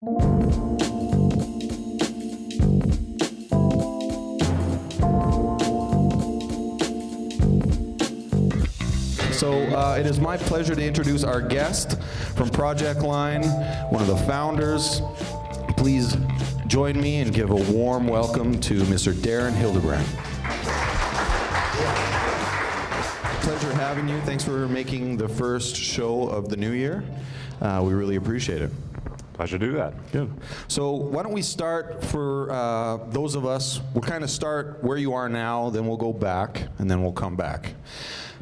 So it is my pleasure to introduce our guest from ProjectLine, one of the founders. Please join me and give a warm welcome to Mr. Derin Hildebrandt. Pleasure having you. Thanks for making the first show of the new year. We really appreciate it. Pleasure to do that. Good. So why don't we start for those of us, we'll kind of start where you are now, then we'll go back, and then we'll come back.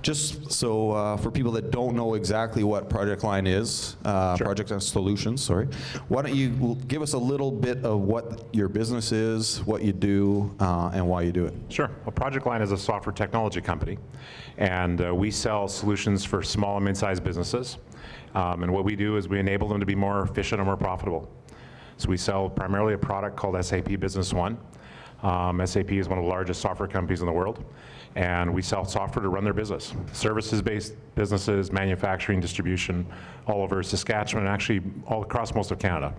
Just so for people that don't know exactly what ProjectLine is, Sure. ProjectLine Solutions, sorry, why don't you give us a little bit of what your business is, what you do, and why you do it? Sure. Well, ProjectLine is a software technology company, and we sell solutions for small and mid-sized businesses. And what we do is we enable them to be more efficient and more profitable. So we sell primarily a product called SAP Business One. SAP is one of the largest software companies in the world, and we sell software to run their business. Services-based businesses, manufacturing, distribution, all over Saskatchewan, and actually all across most of Canada.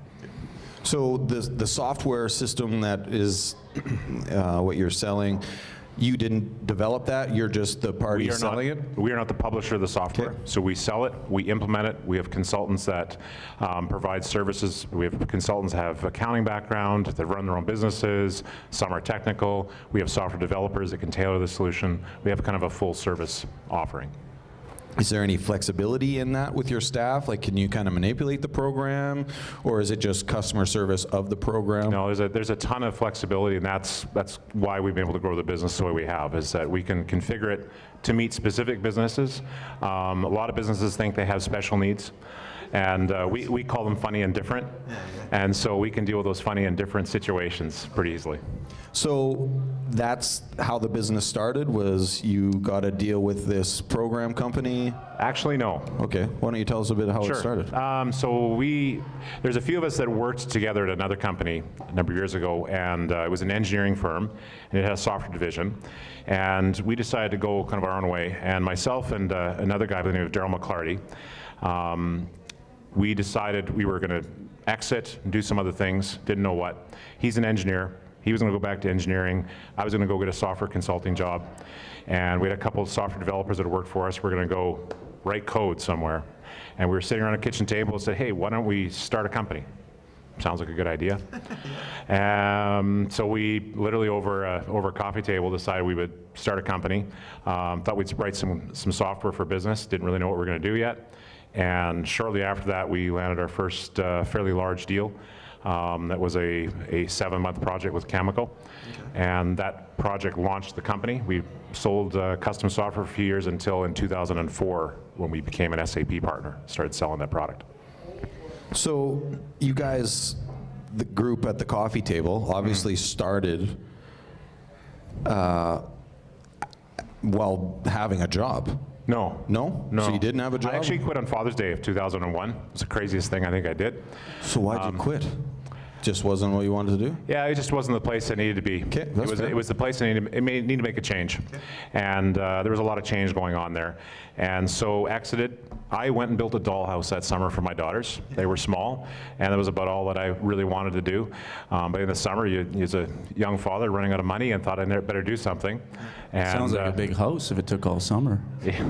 So the software system that is what you're selling, you didn't develop that, you're just the party selling it? We are not the publisher of the software. Okay. So we sell it, we implement it, we have consultants that provide services, we have consultants that have accounting background, that run their own businesses, some are technical, we have software developers that can tailor the solution, we have kind of a full service offering. Is there any flexibility in that with your staff? Like, can you kind of manipulate the program, or is it just customer service of the program? No, there's a ton of flexibility, and that's why we've been able to grow the business the way we have, is that we can configure it to meet specific businesses. A lot of businesses think they have special needs, and we call them funny and different, and so we can deal with those funny and different situations pretty easily. So that's how the business started, was you got a deal with this program company? Actually, no. Okay, why don't you tell us a bit how Sure. it started? So there's a few of us that worked together at another company a number of years ago, and it was an engineering firm, and it had a software division, and we decided to go kind of our own way, and myself and another guy by the name of Daryl McClarty, we decided we were going to exit and do some other things, didn't know what. He's an engineer. He was going to go back to engineering. I was going to go get a software consulting job. And we had a couple of software developers that worked for us. We're going to go write code somewhere. And we were sitting around a kitchen table and said, hey, why don't we start a company? Sounds like a good idea. So we literally over a coffee table decided we would start a company. Thought we'd write some software for business. Didn't really know what we were going to do yet. And shortly after that, we landed our first fairly large deal. That was a 7-month project with Chemical, and that project launched the company. We sold custom software for a few years until in 2004 when we became an SAP partner, started selling that product. So you guys, the group at the coffee table, obviously started while having a job. No. No? No. So you didn't have a job? I actually quit on Father's Day of 2001. It was the craziest thing I think I did. So why'd you quit? Just wasn't what you wanted to do? Yeah, it just wasn't the place I needed to be. Okay, that's fair. It was the place I needed to make a change. Okay. And there was a lot of change going on there. And so exited. I went and built a dollhouse that summer for my daughters. They were small, and that was about all that I really wanted to do. But in the summer, as a young father running out of money, and thought I better do something. And, sounds like a big house if it took all summer. Yeah.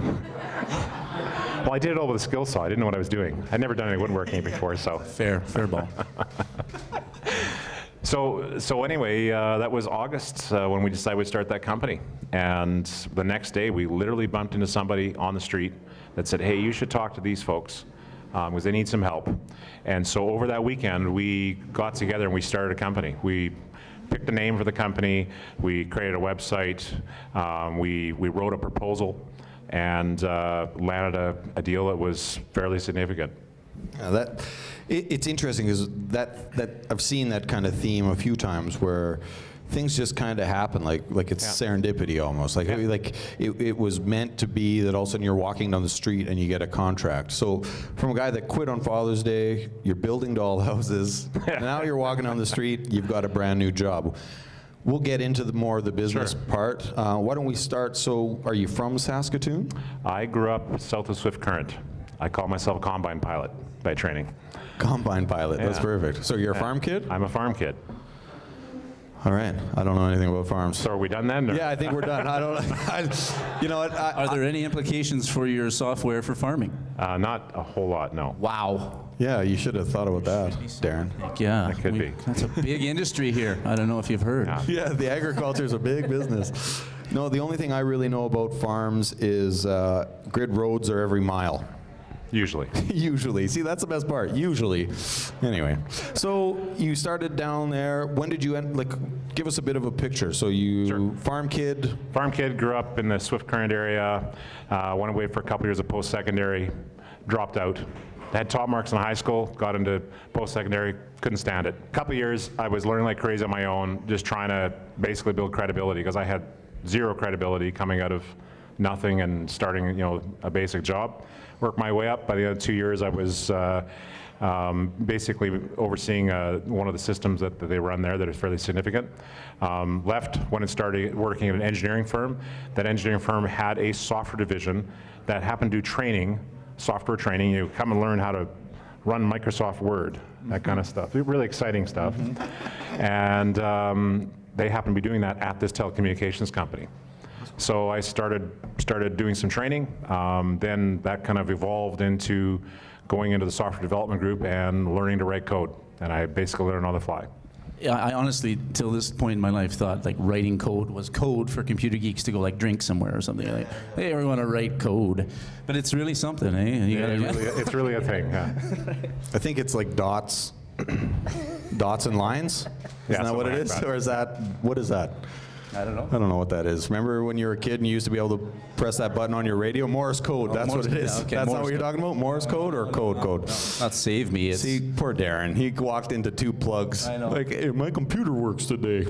Well, I did it all with a skill saw. I didn't know what I was doing. I'd never done any woodworking before, so. Fair ball. So anyway, that was August when we decided we'd start that company. And the next day, we literally bumped into somebody on the street that said, hey, you should talk to these folks because they need some help. And so over that weekend, we got together and we started a company. We picked a name for the company, we created a website, we wrote a proposal, and landed a deal that was fairly significant. It's interesting because that I've seen that kind of theme a few times where things just kind of happen, like it's serendipity almost. Like it was meant to be that all of a sudden you're walking down the street and you get a contract. So from a guy that quit on Father's Day, you're building dollhouses, now you're walking down the street, you've got a brand new job. We'll get into more of the business part. Why don't we start, so are you from Saskatoon? I grew up south of Swift Current. I call myself a combine pilot by training. Combine pilot, that's Yeah. perfect. So you're a farm kid? I'm a farm kid. All right, I don't know anything about farms. So are we done then? Or? Yeah, I think we're done. You know what? Are there any implications for your software for farming? Not a whole lot, no. Wow. Yeah, you should have thought about that, Derin. Yeah. That could be. That's a big industry here. I don't know if you've heard. Yeah. Yeah, the agriculture is a big business. No, the only thing I really know about farms is grid roads are every mile. Usually. Usually. See, that's the best part. Usually. Anyway, so you started down there. When did you end? Like, give us a bit of a picture. So you Sure. farm kid. Farm kid, grew up in the Swift Current area, went away for a couple years of post-secondary, dropped out. Had top marks in high school, got into post-secondary, couldn't stand it. A couple years, I was learning like crazy on my own, just trying to basically build credibility, because I had zero credibility coming out of nothing and starting, you know, a basic job. Worked my way up. By the end of 2 years, I was basically overseeing one of the systems that they run there that is fairly significant. Left, went and started working at an engineering firm. That engineering firm had a software division that happened to do training, software training. You come and learn how to run Microsoft Word, that kind of stuff. Really exciting stuff. And they happened to be doing that at this telecommunications company. So I started doing some training. Then that kind of evolved into going into the software development group and learning to write code. And I basically learned on the fly. Yeah, I honestly, till this point in my life, thought like writing code was code for computer geeks to go like drink somewhere or something. Like, hey, we want to write code, but it's really something, eh? You gotta, It's really a thing. Yeah. I think it's like dots, dots and lines. Isn't that what it something is? like that. Or is that, what is that? I don't know. I don't know what that is. Remember when you were a kid and you used to be able to press that button on your radio? Morse code, that's Morse what it code, is. yeah, okay, That's not Morse what you're code. talking about? Morse code or code? Not save me. It's See, poor Derin. He walked into two plugs. I know. Like, hey, my computer works today.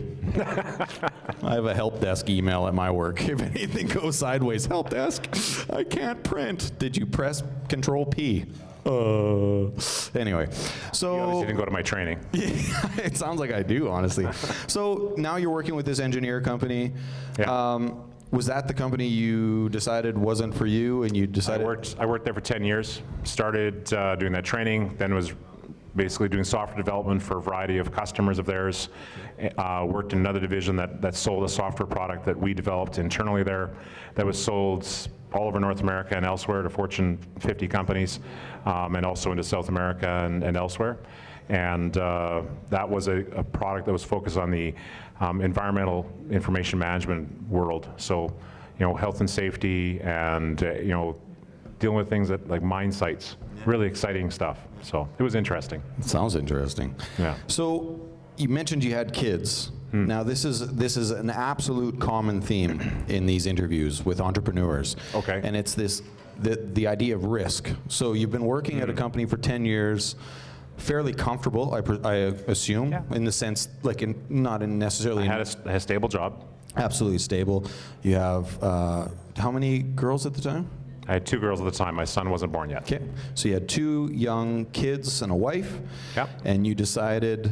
I have a help desk email at my work. If anything goes sideways, help desk, I can't print. Did you press Control P? Anyway, You so obviously didn't go to my training. it sounds like I do, honestly. So now you're working with this engineer company. Yeah. Was that the company you decided wasn't for you, and you decided? I worked there for 10 years. Started doing that training, then was basically doing software development for a variety of customers of theirs. Worked in another division that sold a software product that we developed internally there that was sold all over North America and elsewhere to Fortune 50 companies, and also into South America and elsewhere. And that was a product that was focused on the environmental information management world. So, you know, health and safety and, you know, dealing with things like mine sites. Really exciting stuff. So it was interesting. Sounds interesting. Yeah. So you mentioned you had kids. Now this is an absolute common theme in these interviews with entrepreneurs. Okay. And it's the idea of risk. So you've been working at a company for 10 years, fairly comfortable, I assume, Yeah. in the sense, like not in necessarily. I had a stable job. Absolutely stable. You have how many girls at the time? I had 2 girls at the time. My son wasn't born yet. Okay, so you had 2 young kids and a wife, Yep. and you decided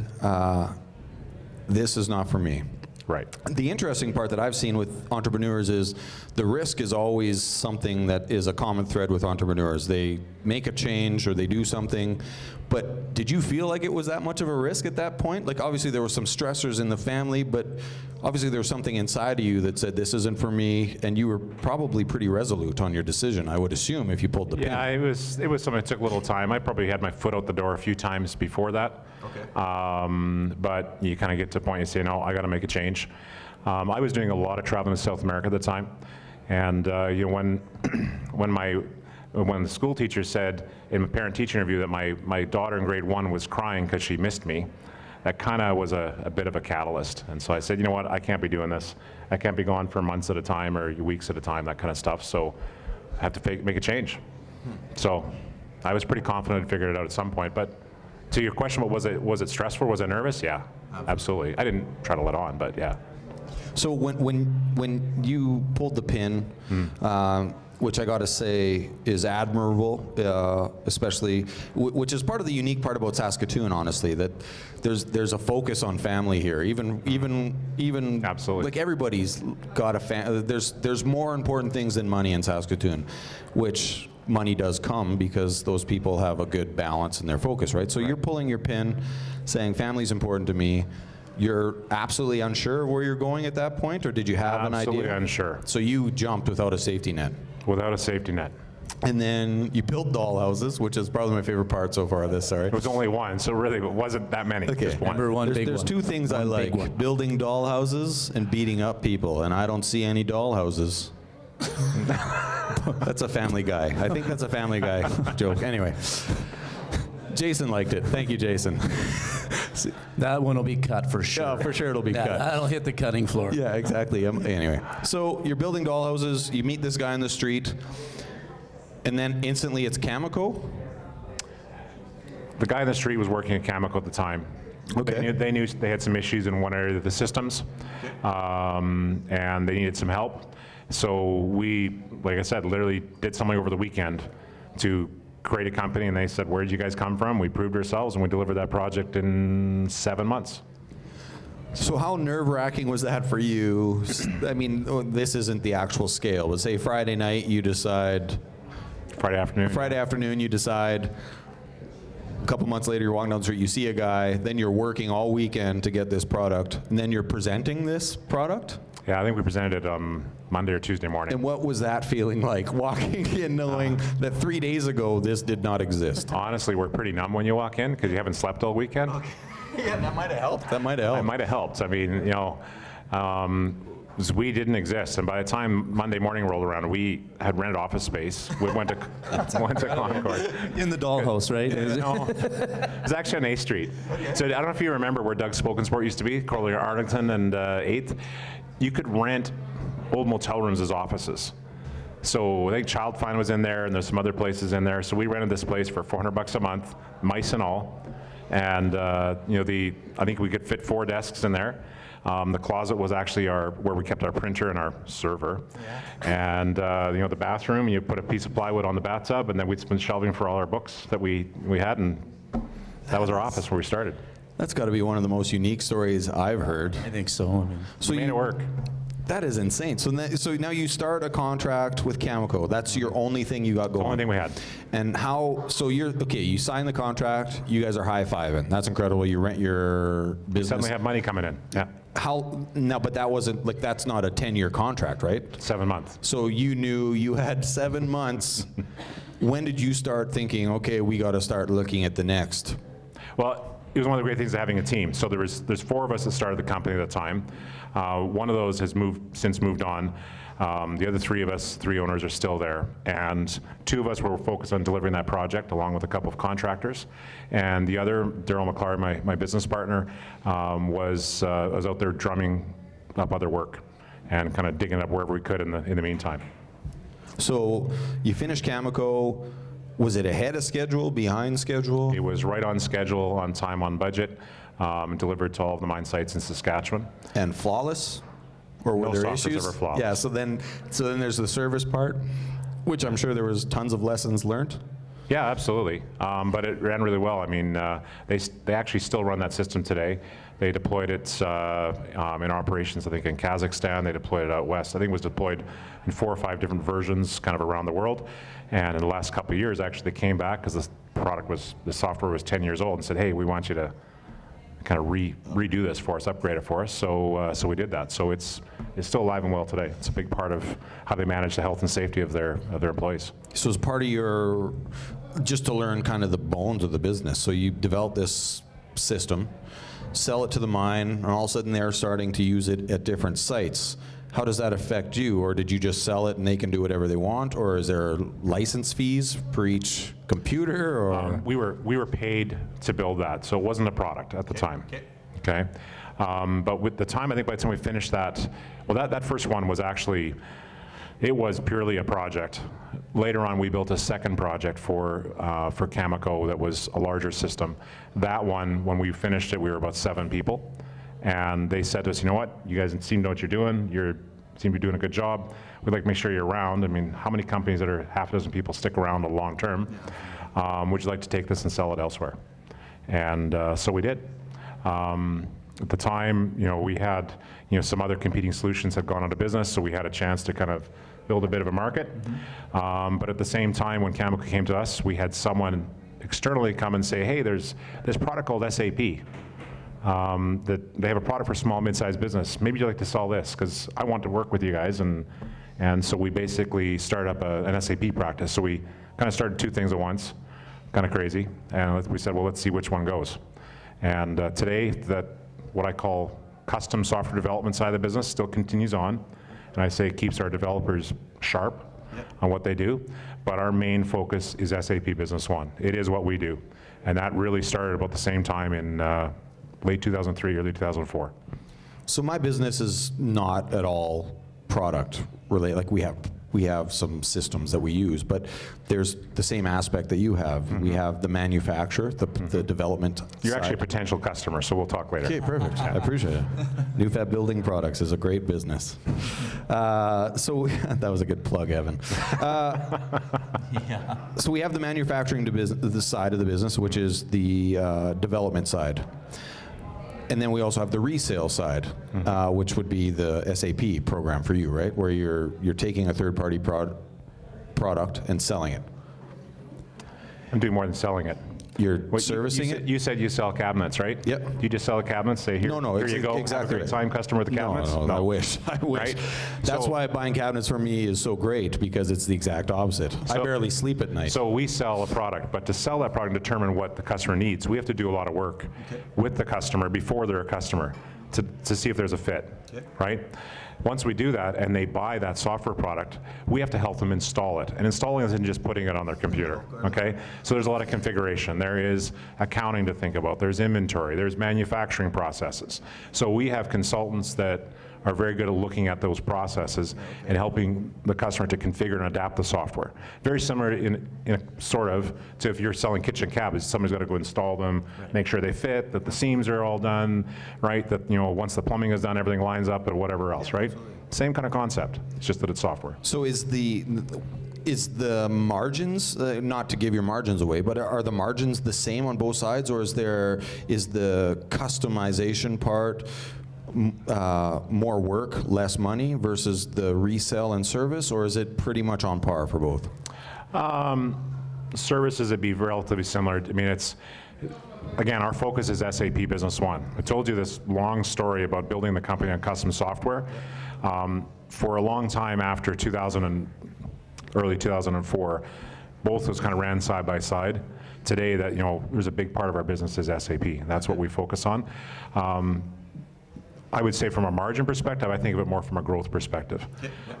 this is not for me. Right. The interesting part that I've seen with entrepreneurs is the risk is always something that is a common thread with entrepreneurs. They make a change or they do something, but did you feel like it was that much of a risk at that point? Like obviously there were some stressors in the family, but obviously there was something inside of you that said this isn't for me, and you were probably pretty resolute on your decision, I would assume, if you pulled the pin. Yeah, it was something that took a little time. I probably had my foot out the door a few times before that. Okay. But you kind of get to a point you say, no, I got to make a change. I was doing a lot of traveling to South America at the time, and you know, when the school teacher said in my parent-teacher interview that my daughter in grade 1 was crying because she missed me, that kind of was a bit of a catalyst. And so I said, you know what, I can't be doing this. I can't be gone for months at a time or weeks at a time, that kind of stuff. So I have to make a change. So I was pretty confident I figured it out at some point. But to your question, was it stressful? Was I nervous? Yeah, absolutely. I didn't try to let on, but yeah. So when you pulled the pin, which I got to say is admirable, especially, which is part of the unique part about Saskatoon, honestly, that there's a focus on family here. Even Absolutely. like everybody's got a there's more important things than money in Saskatoon, which money does come because those people have a good balance in their focus, right? So you're pulling your pin, saying family's important to me. You're absolutely unsure where you're going at that point, or did you have an idea? Absolutely unsure. So you jumped without a safety net. Without a safety net. And then you built dollhouses, which is probably my favorite part so far of this, sorry. It was only one, so really it wasn't that many, just one. Number one, There's two things I like, building dollhouses and beating up people, and I don't see any dollhouses. That's a Family Guy. I think that's a Family Guy joke. Anyway, Jason liked it. Thank you, Jason. That one will be cut for sure. Yeah, for sure it'll be cut. That'll hit the cutting floor. Yeah, exactly. Anyway, so you're building dollhouses, you meet this guy on the street, and then instantly it's Cameco? The guy in the street was working at Cameco at the time. Okay. They knew they had some issues in one area of the systems, and they needed some help. So we, like I said, literally did something over the weekend to create a company, and they said, where did you guys come from? We proved ourselves, and we delivered that project in 7 months. So how nerve-wracking was that for you? I mean, this isn't the actual scale, but say Friday night you decide... Friday afternoon you decide, a couple months later you're walking down the street, you see a guy, then you're working all weekend to get this product, and then you're presenting this product? Yeah, I think we presented it Monday or Tuesday morning. And what was that feeling like, walking in knowing that 3 days ago this did not exist? Honestly, we're pretty numb when you walk in because you haven't slept all weekend. Okay. Yeah, that might have helped. That might have helped. It might have helped. I mean, you know, we didn't exist, and by the time Monday morning rolled around, we had rented office space. We went to Concord. In the dollhouse, right? No, it was actually on 8th Street. So I don't know if you remember where Doug's Spoken Sport used to be, Corley Arlington and 8th. You could rent old motel rooms as offices. So I think Child Find was in there, and there's some other places in there. So we rented this place for $400 a month, mice and all. And you know, I think we could fit 4 desks in there. The closet was actually where we kept our printer and our server. Yeah. And you know, the bathroom, you put a piece of plywood on the bathtub, and then we'd spend shelving for all our books that we had, and that was our office where we started. That's got to be one of the most unique stories I've heard. I think so. I mean, so we made it work. That is insane. So now you start a contract with Cameco. That's your only thing you got going. The only thing we had. And how? So you sign the contract. You guys are high-fiving. That's incredible. You rent your business. Suddenly have money coming in. Yeah. How now? But that wasn't like, that's not a 10-year contract, right? 7 months. So you knew you had 7 months. When did you start thinking, okay, we got to start looking at the next? Well, it was one of the great things of having a team. So there's 4 of us that started the company at the time. One of those has since moved on. The other 3 of us, 3 owners, are still there. And 2 of us were focused on delivering that project along with a couple of contractors. And the other, Daryl McClary, my business partner, was out there drumming up other work and kind of digging up wherever we could in the meantime. So you finished Cameco. Was it ahead of schedule, behind schedule? It was right on schedule, on time, on budget, delivered to all of the mine sites in Saskatchewan. And flawless? Or were there issues? Ever flawless. Yeah, so then there's the service part, which I'm sure there was tons of lessons learned. Yeah, absolutely. But it ran really well. I mean, they actually still run that system today. They deployed it in operations, I think, in Kazakhstan. They deployed it out west. I think it was deployed in 4 or 5 different versions kind of around the world. And in the last couple of years, actually, they came back because the software was 10 years old and said, hey, we want you to kind of redo this for us, upgrade it for us. So we did that. So it's still alive and well today. It's a big part of how they manage the health and safety of their employees. So as part of your, just to learn kind of the bones of the business, so you develop this system, sell it to the mine, and all of a sudden they're starting to use it at different sites. How does that affect you? Or did you just sell it and they can do whatever they want? Or is there license fees for each computer? Or we were paid to build that, so it wasn't a product at the time. Okay. But with the time, I think by the time we finished that, well, that first one was actually, it was purely a project. Later on, we built a second project for Cameco that was a larger system. That one, when we finished it, we were about 7 people. And they said to us, you know what, you guys seem to know what you're doing. You seem to be doing a good job. We'd like to make sure you're around. I mean, how many companies that are half a dozen people stick around a long term? Would you like to take this and sell it elsewhere? And so we did. At the time, you know, we had, you know, some other competing solutions had gone out of business, so we had a chance to kind of build a bit of a market. But at the same time, when Cameco came to us, we had someone externally come and say, hey, there's this product called SAP. That they have a product for small, mid-sized business. Maybe you'd like to sell this, because I want to work with you guys. And so we basically started up an SAP practice. So we kind of started two things at once, kind of crazy. And we said, well, let's see which one goes. And today, that what I call custom software development side of the business still continues on. And I say it keeps our developers sharp on what they do. But our main focus is SAP Business One. It is what we do. And that really started about the same time in late 2003, early 2004. So my business is not at all product related. Like we have some systems that we use, but there's the same aspect that you have. We have the manufacture, the development. You're side. actually a potential customer, so we'll talk later. Okay, perfect. I appreciate it. NewFab Building Products is a great business. So that was a good plug, Evan. So we have the manufacturing the side of the business, which is the development side. And then we also have the resale side, which would be the SAP program for you, right? Where you're taking a third-party product and selling it. I'm doing more than selling it. You're servicing it? You said you sell cabinets, right? Yep. Do you just sell the cabinets, say, here, No, here you go, exactly have a great time customer with the cabinets? No, I wish. I wish. Right? That's So- why buying cabinets for me is so great, because it's the exact opposite. I So- barely sleep at night. So we sell a product, but to sell that product and determine what the customer needs, we have to do a lot of work with the customer before they're a customer to see if there's a fit, right? Once we do that and they buy that software product, we have to help them install it. And installing isn't just putting it on their computer, okay? So there's a lot of configuration. There is accounting to think about. There's inventory. There's manufacturing processes. So we have consultants that are very good at looking at those processes and helping the customer to configure and adapt the software. Very similar in a sort of to if you're selling kitchen cabinets, somebody's got to go install them, make sure they fit, that the seams are all done, right? That, you know, once the plumbing is done, everything lines up and whatever else, right? Same kind of concept. It's just that it's software. So is the margins, not to give your margins away, but are the margins the same on both sides, or is the customization part more work, less money versus the resell and service, or is it pretty much on par for both? Services would be relatively similar. I mean, it's, again, our focus is SAP Business One. I told you this long story about building the company on custom software. For a long time after early 2004, both those kind of ran side by side. Today, that, you know, there's a big part of our business is SAP. That's what we focus on. I would say from a margin perspective, I think of it more from a growth perspective.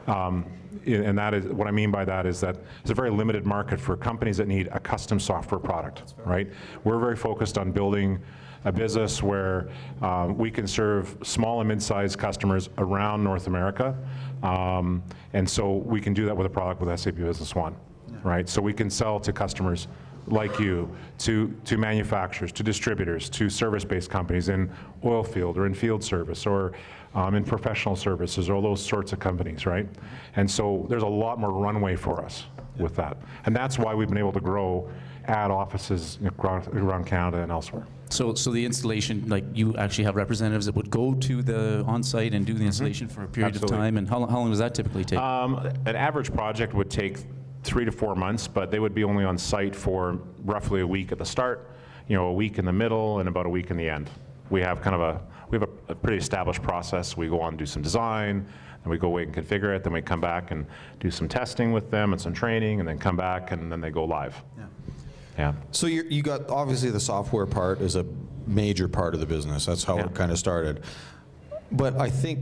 And that is, what I mean by that is that it's a very limited market for companies that need a custom software product, right? We're very focused on building a business where we can serve small and mid-sized customers around North America. And so we can do that with a product with SAP Business One, right? So we can sell to customers like you, to manufacturers, to distributors, to service-based companies in oil field or in field service or in professional services, or all those sorts of companies, right? And so there's a lot more runway for us with that. And that's why we've been able to grow, add offices around Canada and elsewhere. So the installation, like you actually have representatives that would go to the on-site and do the installation for a period Absolutely. of time, and how long does that typically take? An average project would take 3 to 4 months, but they would be only on site for roughly a week at the start, you know, a week in the middle, and about a week in the end. We have kind of a pretty established process. We go on and do some design, and we go away and configure it, then we come back and do some testing with them and some training, and then come back, and then they go live. Yeah. So you got, obviously the software part is a major part of the business. That's how it kind of started. But I think,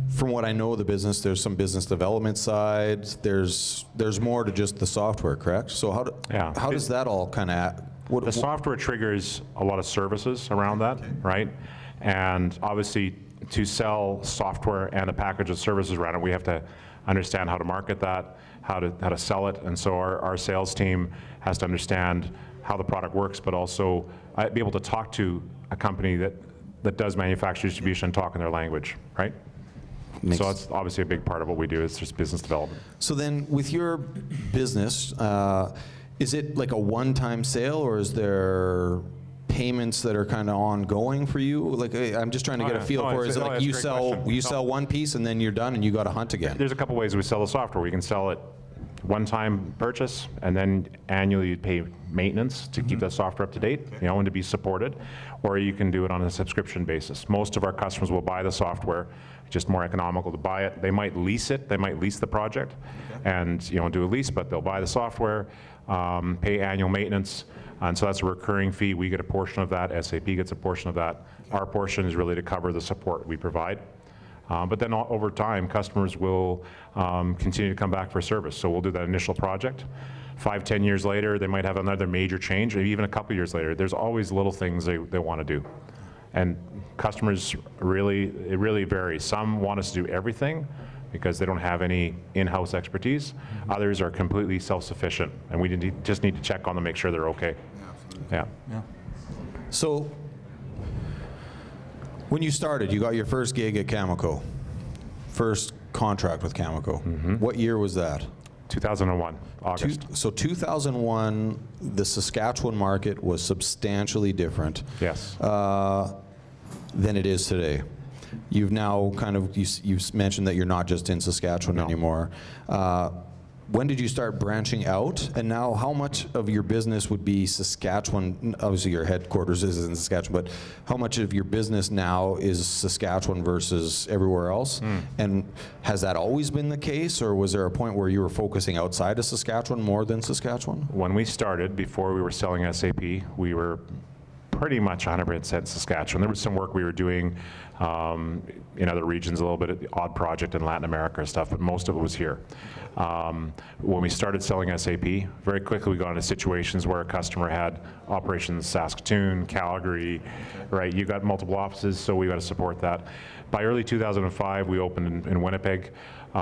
from what I know of the business, there's some business development side. There's more to just the software, correct? So how does that all kind of? The software triggers a lot of services around that, right? And obviously, to sell software and a package of services around it, we have to understand how to market that, how to sell it, and so our sales team has to understand how the product works, but also be able to talk to a company that does manufacturing distribution, talk in their language, right? So that's obviously a big part of what we do. It's just business development. So then, with your business, is it like a one-time sale, or is there payments that are kind of ongoing for you? Like, I'm just trying to get a feel for it. Is it like you sell one piece and then you're done and you got to hunt again? There's a couple ways we sell the software. We can sell it one-time purchase, and then annually you pay maintenance to keep that software up to date, you know, and to be supported, or you can do it on a subscription basis. Most of our customers will buy the software. It's just more economical to buy it. They might lease it. They might lease the project, and you know, do a lease, but they'll buy the software, pay annual maintenance, and so that's a recurring fee. We get a portion of that. SAP gets a portion of that. Our portion is really to cover the support we provide. But then over time, customers will continue to come back for service. So we'll do that initial project. 5-10 years later, they might have another major change, or even a couple years later. There's always little things they want to do. And customers it really varies. Some want us to do everything because they don't have any in-house expertise. Others are completely self-sufficient, and we just need to check on them, make sure they're okay. Yeah. So, when you started, you got your first gig at Cameco, first contract with Cameco. What year was that? 2001, August. So 2001, the Saskatchewan market was substantially different. Yes. Than it is today. You've now kind of, you've mentioned that you're not just in Saskatchewan anymore. When did you start branching out? And now how much of your business would be Saskatchewan? Obviously your headquarters is in Saskatchewan, but how much of your business now is Saskatchewan versus everywhere else? And has that always been the case, or was there a point where you were focusing outside of Saskatchewan more than Saskatchewan? When we started, before we were selling SAP, we were pretty much 100% Saskatchewan. There was some work we were doing in other regions, a little bit of the odd project in Latin America and stuff, but most of it was here. When we started selling SAP, very quickly we got into situations where a customer had operations in Saskatoon, Calgary, right? You got multiple offices, so we got to support that. By early 2005, we opened in Winnipeg. You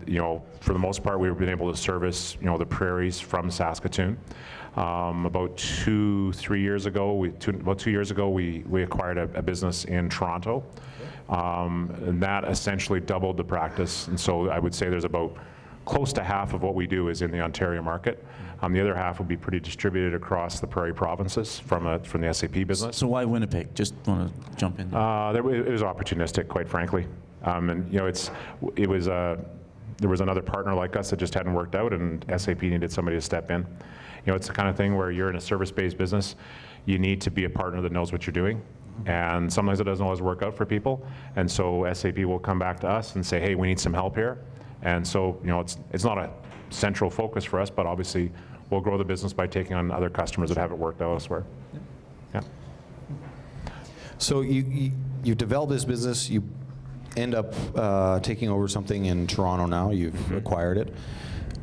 know, for the most part, we've been able to service, you know, the prairies from Saskatoon. About 2 years ago, we acquired a business in Toronto, and that essentially doubled the practice. And so I would say there's about close to half of what we do is in the Ontario market. The other half would be pretty distributed across the prairie provinces from the SAP business. So why Winnipeg? Just want to jump in there. It was opportunistic, quite frankly. And you know, there was another partner like us that just hadn't worked out, and SAP needed somebody to step in. You know, it's the kind of thing where you're in a service-based business, you need to be a partner that knows what you're doing. And sometimes it doesn't always work out for people. And so SAP will come back to us and say, hey, we need some help here. And so, you know, it's not a central focus for us, but obviously we'll grow the business by taking on other customers that haven't worked out elsewhere. Yeah. So you develop this business, you end up taking over something in Toronto now, you've acquired it,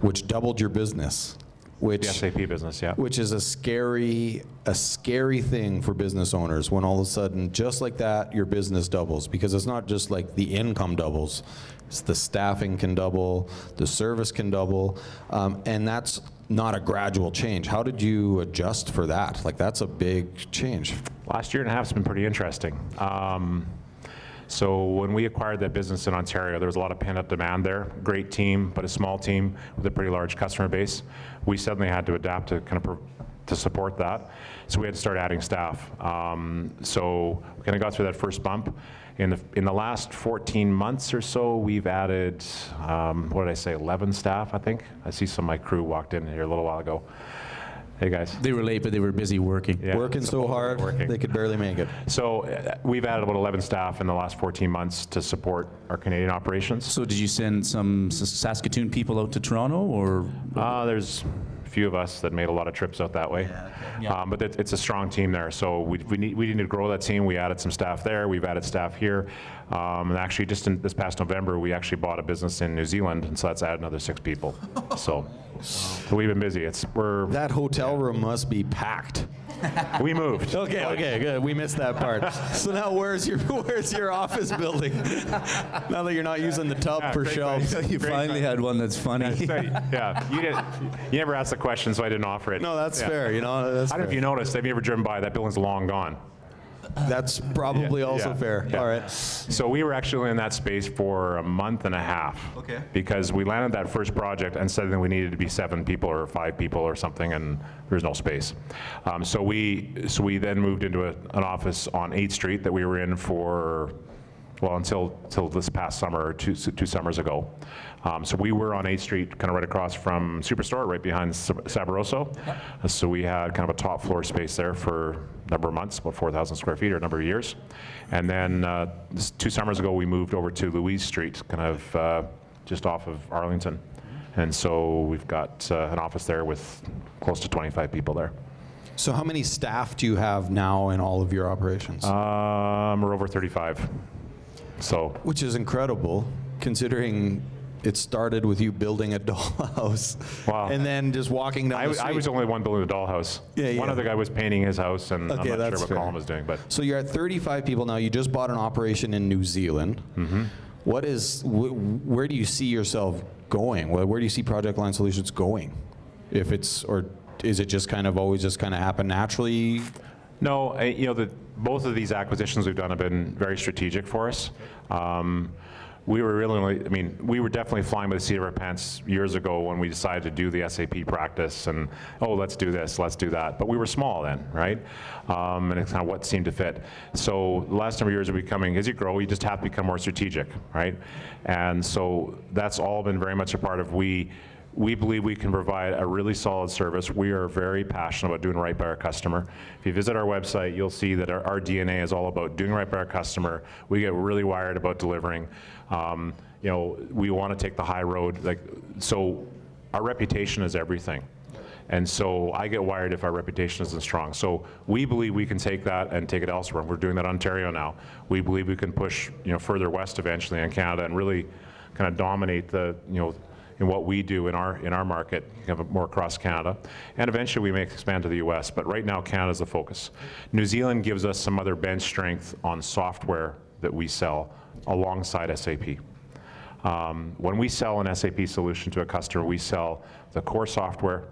which doubled your business. Which, the SAP business, yeah. Which is a scary thing for business owners when all of a sudden, just like that, your business doubles. Because it's not just like the income doubles, it's the staffing can double, the service can double, and that's not a gradual change. How did you adjust for that? Like, that's a big change. Last year and a half has been pretty interesting. So when we acquired that business in Ontario, there was a lot of pent-up demand there. Great team, but a small team with a pretty large customer base. We suddenly had to adapt to to support that. So we had to start adding staff. So we kind of got through that first bump. In the last 14 months or so, we've added, what did I say, 11 staff, I think. I see some of my crew walked in here a little while ago. Hey guys. They were late, but they were busy working. Yeah, working so hard, they could barely make it. So we've added about 11 staff in the last 14 months to support our Canadian operations. So did you send some Saskatoon people out to Toronto, or? There's a few of us that made a lot of trips out that way. Yeah, okay. Yeah. But it's a strong team there. So we need to grow that team. We added some staff there. We've added staff here. And actually, just in this past November, we actually bought a business in New Zealand, and so that's added another 6 people. So we've been busy. That hotel room must be packed. We moved. Okay, good. We missed that part. So now where's your office building? Now that you're not using the tub for shelves. You finally had one that's funny. Yeah, you never asked the question, so I didn't offer it. No, that's fair. You know, I don't know if you noticed. Have you ever driven by? That building's long gone. That's probably also fair. Yeah. All right. So we were actually in that space for a month and a half. Okay. Because we landed that first project and said that we needed to be 7 people or 5 people or something, and there's no space. So we then moved into an office on 8th Street that we were in for, well, until this past summer, or two summers ago. So we were on 8th Street, kind of right across from Superstore, right behind Saboroso. So we had kind of a top floor space there for a number of months, about 4,000 square feet or a number of years. And then 2 summers ago, we moved over to Louise Street, kind of just off of Arlington. And so we've got an office there with close to 25 people there. So how many staff do you have now in all of your operations? We're over 35. So, which is incredible, considering it started with you building a dollhouse. Wow. And then just walking down the street. I was the only one building the dollhouse. Yeah. One other guy was painting his house, and Okay, I'm not that's sure what fair. Colin was doing. But So you're at 35 people now. You just bought an operation in New Zealand. Mm-hmm. What is, where do you see yourself going? Where do you see ProjectLine Solutions going? If it's, or is it just kind of always just kind of happen naturally? no, you know, both of these acquisitions we've done have been very strategic for us. We were really, I mean, we were definitely flying by the seat of our pants years ago when we decided to do the SAP practice and, oh, let's do this, let's do that. But we were small then, right? And it's kind of what seemed to fit. So the last number of years of becoming, as you grow, you just have to become more strategic, right? And so that's all been very much a part of we believe we can provide a really solid service. We are very passionate about doing right by our customer. If you visit our website, you'll see that our DNA is all about doing right by our customer. We get really wired about delivering. You know, we want to take the high road. Like, so our reputation is everything. And so I get wired if our reputation isn't strong. So we believe we can take that and take it elsewhere. We're doing that in Ontario now. We believe we can push, you know, further west eventually in Canada and really kind of dominate the, you know, in what we do in our market, kind of more across Canada. And eventually we may expand to the US, but right now Canada's the focus. New Zealand gives us some other bench strength on software that we sell alongside SAP. When we sell an SAP solution to a customer, we sell the core software,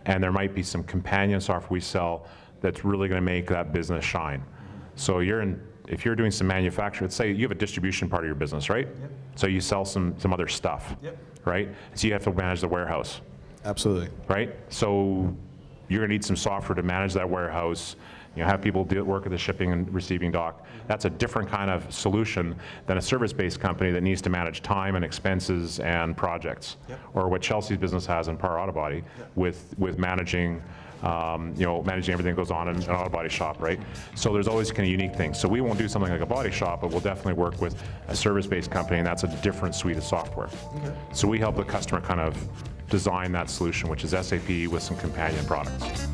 and there might be some companion software we sell that's really gonna make that business shine. So if you're doing some manufacturing, let's say you have a distribution part of your business, right? Yep. So you sell some other stuff. Yep. Right? So you have to manage the warehouse, Absolutely. right? So you're gonna need some software to manage that warehouse, you know, have people work at the shipping and receiving dock. That's a different kind of solution than a service-based company that needs to manage time and expenses and projects. Yep. Or what Chelsea's business has in Power Auto Body with managing you know, managing everything that goes on in an auto body shop, right? So there's always kind of unique things. So we won't do something like a body shop, but we'll definitely work with a service-based company, and that's a different suite of software. Okay. So we help the customer kind of design that solution, which is SAP with some companion products.